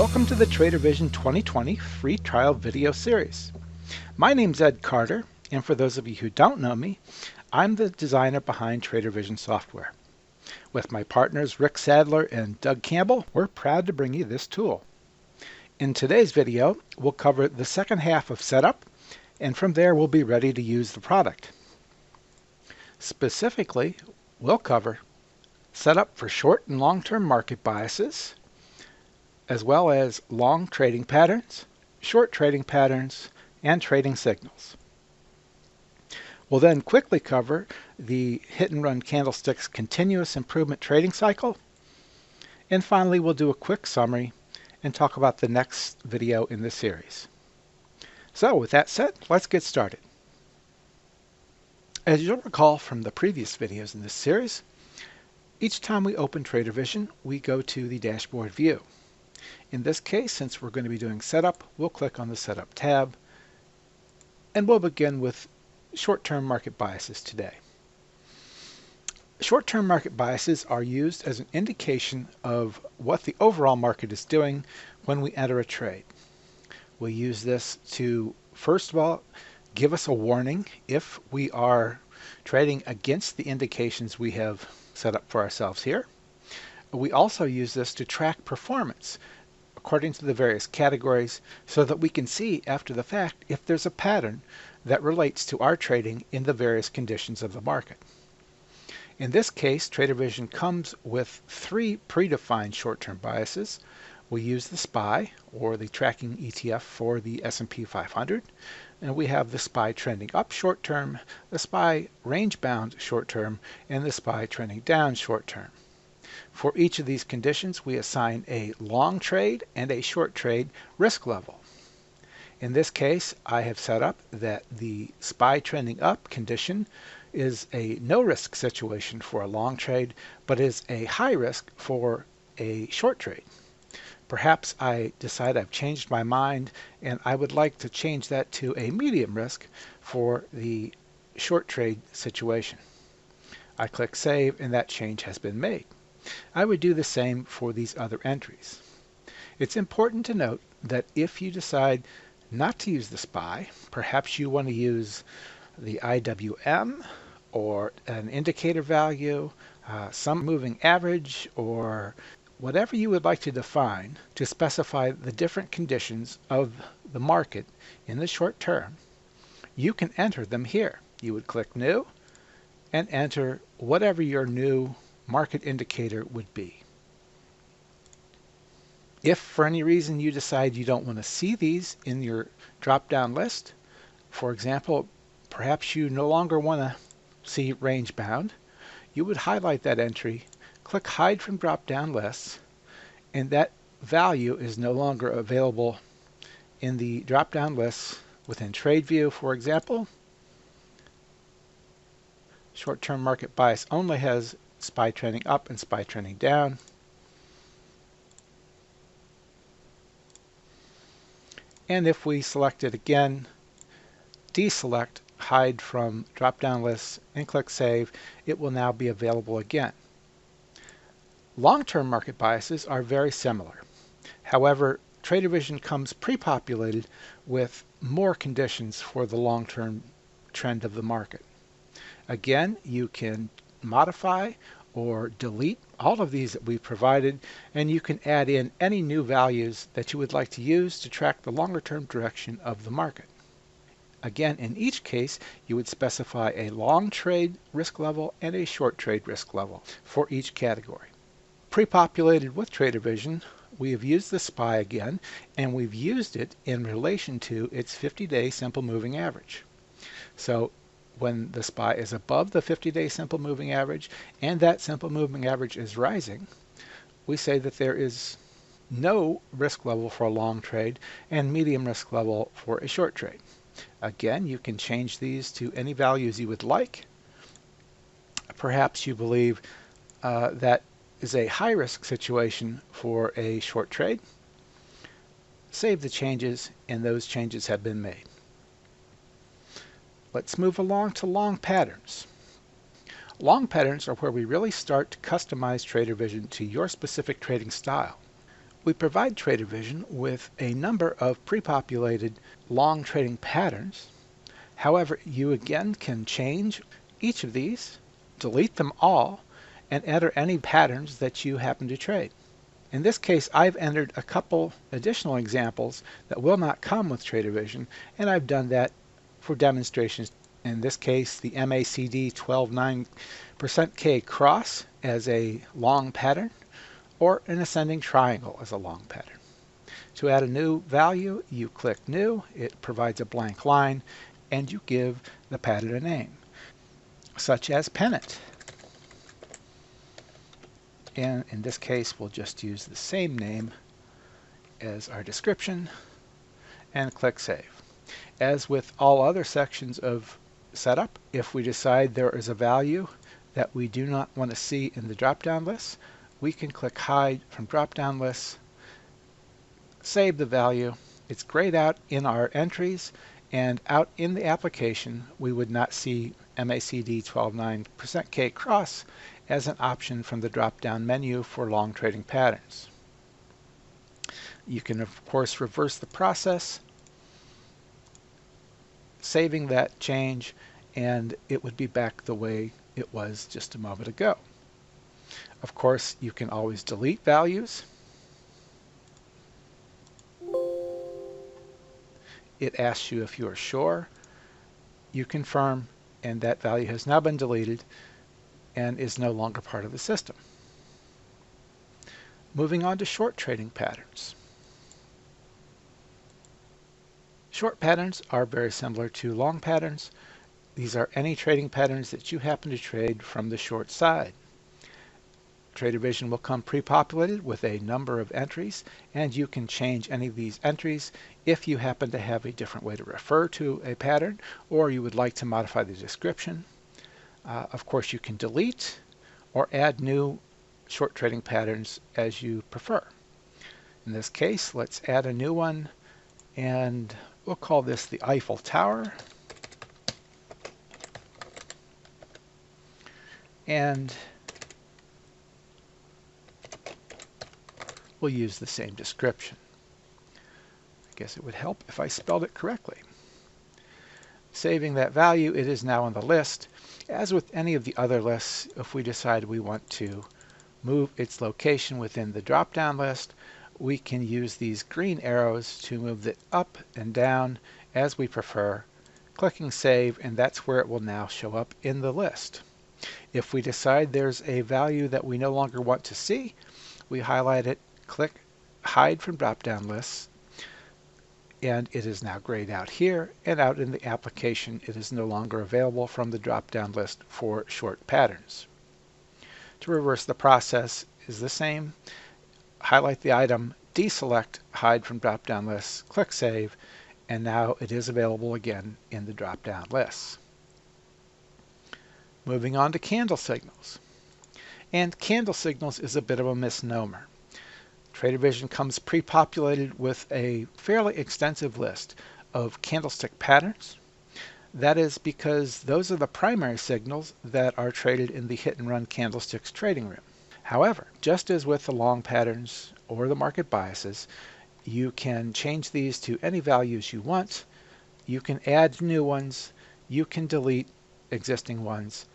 Welcome to the Trader Vision 2020 free trial video series. My name's Ed Carter, and for those of you who don't know me, I'm the designer behind Trader Vision software. With my partners Rick Sadler and Doug Campbell, we're proud to bring you this tool. In today's video, we'll cover the second half of setup, and from there we'll be ready to use the product. Specifically, we'll cover setup for short and long-term market biases, as well as long trading patterns, short trading patterns, and trading signals. We'll then quickly cover the hit and run candlesticks continuous improvement trading cycle, and finally we'll do a quick summary and talk about the next video in this series. So with that said, let's get started. As you'll recall from the previous videos in this series, each time we open Trader Vision, we go to the dashboard view. In this case, since we're going to be doing setup, we'll click on the Setup tab, and we'll begin with short-term market biases today. Short-term market biases are used as an indication of what the overall market is doing when we enter a trade. We use this to, first of all, give us a warning if we are trading against the indications we have set up for ourselves here. We also use this to track performance according to the various categories so that we can see after the fact if there's a pattern that relates to our trading in the various conditions of the market. In this case, Trader Vision comes with three predefined short-term biases. We use the SPY, or the tracking ETF for the S&P 500, and we have the SPY trending up short-term, the SPY range-bound short-term, and the SPY trending down short-term. For each of these conditions, we assign a long trade and a short trade risk level. In this case, I have set up that the SPY trending up condition is a no risk situation for a long trade, but is a high risk for a short trade. Perhaps I decide I've changed my mind and I would like to change that to a medium risk for the short trade situation. I click Save and that change has been made. I would do the same for these other entries. It's important to note that if you decide not to use the SPY, perhaps you want to use the IWM or an indicator value, some moving average, or whatever you would like to define to specify the different conditions of the market in the short term, you can enter them here. You would click New and enter whatever your new market indicator would be. If for any reason you decide you don't want to see these in your drop-down list, for example, perhaps you no longer want to see range bound, you would highlight that entry, click Hide from drop-down lists, and that value is no longer available in the drop-down lists within TradeView, for example. Short-term market bias only has SPY trending up and SPY trending down. And if we select it again, deselect Hide from drop-down lists and click Save, it will now be available again. Long-term market biases are very similar. However, Trader Vision comes pre-populated with more conditions for the long-term trend of the market. Again, you can modify or delete all of these that we've provided, and you can add in any new values that you would like to use to track the longer term direction of the market. Again, in each case, you would specify a long trade risk level and a short trade risk level for each category. Pre-populated with Trader Vision, we have used the SPY again, and we've used it in relation to its 50-day simple moving average. So when the SPY is above the 50-day simple moving average and that simple moving average is rising, we say that there is no risk level for a long trade and medium risk level for a short trade. Again, you can change these to any values you would like. Perhaps you believe that is a high risk situation for a short trade. Save the changes, and those changes have been made. Let's move along to long patterns. Long patterns are where we really start to customize Trader Vision to your specific trading style. We provide TraderVision with a number of pre-populated long trading patterns. However, you again can change each of these, delete them all, and enter any patterns that you happen to trade. In this case, I've entered a couple additional examples that will not come with TraderVision, and I've done that for demonstrations. In this case, the MACD 12.9% K cross as a long pattern, or an ascending triangle as a long pattern. To add a new value, you click New, it provides a blank line, and you give the pattern a name, such as pennant. And in this case, we'll just use the same name as our description and click Save. As with all other sections of setup, if we decide there is a value that we do not want to see in the drop-down list, we can click Hide from drop-down lists, save the value. It's grayed out in our entries, and out in the application, we would not see MACD 12.9% K cross as an option from the drop-down menu for long trading patterns. You can, of course, reverse the process, saving that change, and it would be back the way it was just a moment ago. Of course, you can always delete values. It asks you if you are sure. You confirm, and that value has now been deleted and is no longer part of the system. Moving on to short trading patterns. Short patterns are very similar to long patterns. These are any trading patterns that you happen to trade from the short side. TraderVision will come pre-populated with a number of entries, and you can change any of these entries if you happen to have a different way to refer to a pattern, or you would like to modify the description. Of course, you can delete or add new short trading patterns as you prefer. In this case, let's add a new one, and we'll call this the Eiffel Tower. And we'll use the same description. I guess it would help if I spelled it correctly. Saving that value, it is now on the list. As with any of the other lists, if we decide we want to move its location within the drop-down list, we can use these green arrows to move it up and down as we prefer, clicking Save, and that's where it will now show up in the list. If we decide there's a value that we no longer want to see, we highlight it, click Hide from drop-down lists, and it is now grayed out here, and out in the application it is no longer available from the drop-down list for short patterns. To reverse the process is the same. Highlight the item, deselect Hide from drop-down lists, click Save, and now it is available again in the drop-down lists. Moving on to candle signals. And candle signals is a bit of a misnomer. TraderVision comes pre-populated with a fairly extensive list of candlestick patterns. That is because those are the primary signals that are traded in the hit and run candlesticks trading room. However, just as with the long patterns or the market biases, you can change these to any values you want. You can add new ones. You can delete existing ones.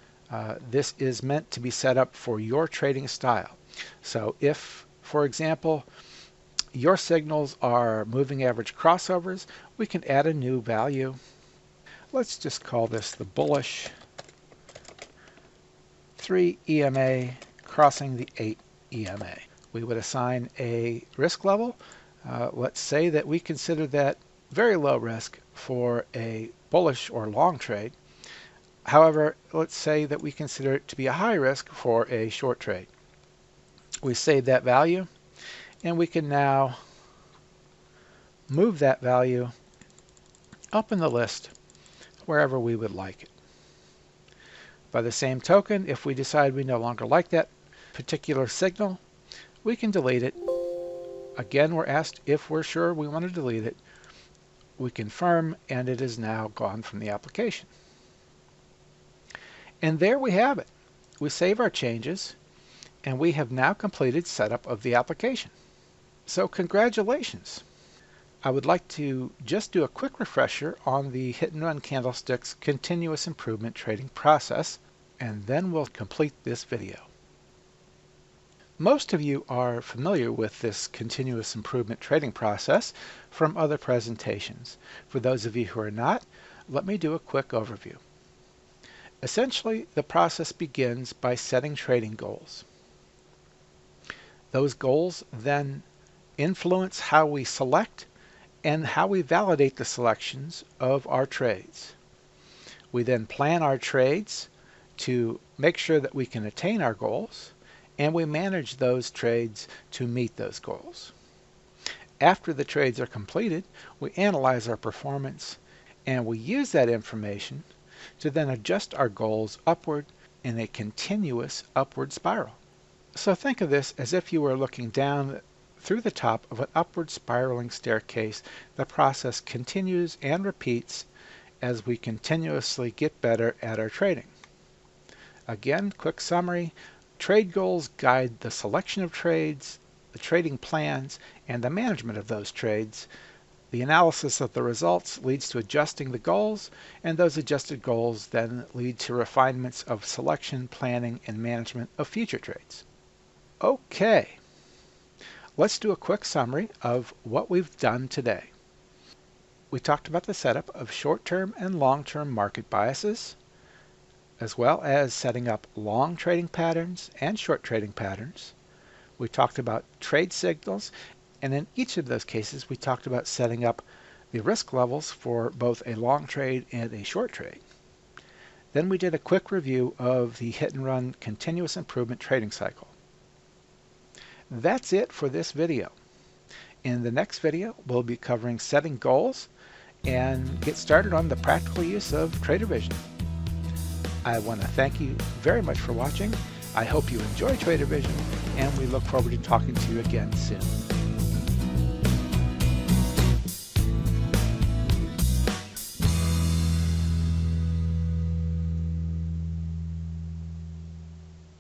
This is meant to be set up for your trading style. So if, for example, your signals are moving average crossovers, we can add a new value. Let's just call this the bullish 3 EMA crossing the 8 EMA. We would assign a risk level. Let's say that we consider that very low risk for a bullish or long trade. However, let's say that we consider it to be a high risk for a short trade. We save that value, and we can now move that value up in the list wherever we would like it. By the same token, if we decide we no longer like that particular signal, we can delete it. Again, we're asked if we're sure we want to delete it. We confirm, and it is now gone from the application. And there we have it. We save our changes, and we have now completed setup of the application. So congratulations! I would like to just do a quick refresher on the Hit and Run Candlesticks continuous improvement trading process, and then we'll complete this video. Most of you are familiar with this continuous improvement trading process from other presentations. For those of you who are not, let me do a quick overview. Essentially, the process begins by setting trading goals. Those goals then influence how we select and how we validate the selections of our trades. We then plan our trades to make sure that we can attain our goals, and we manage those trades to meet those goals. After the trades are completed, we analyze our performance, and we use that information to then adjust our goals upward in a continuous upward spiral. So think of this as if you were looking down through the top of an upward spiraling staircase. The process continues and repeats as we continuously get better at our trading. Again, quick summary: trade goals guide the selection of trades, the trading plans, and the management of those trades. The analysis of the results leads to adjusting the goals, and those adjusted goals then lead to refinements of selection, planning, and management of future trades. Okay. Let's do a quick summary of what we've done today. We talked about the setup of short-term and long-term market biases, as well as setting up long trading patterns and short trading patterns. We talked about trade signals, and in each of those cases we talked about setting up the risk levels for both a long trade and a short trade. Then we did a quick review of the hit and run continuous improvement trading cycle. That's it for this video. In the next video, we'll be covering setting goals and get started on the practical use of TraderVision. I want to thank you very much for watching. I hope you enjoy TraderVision, and we look forward to talking to you again soon.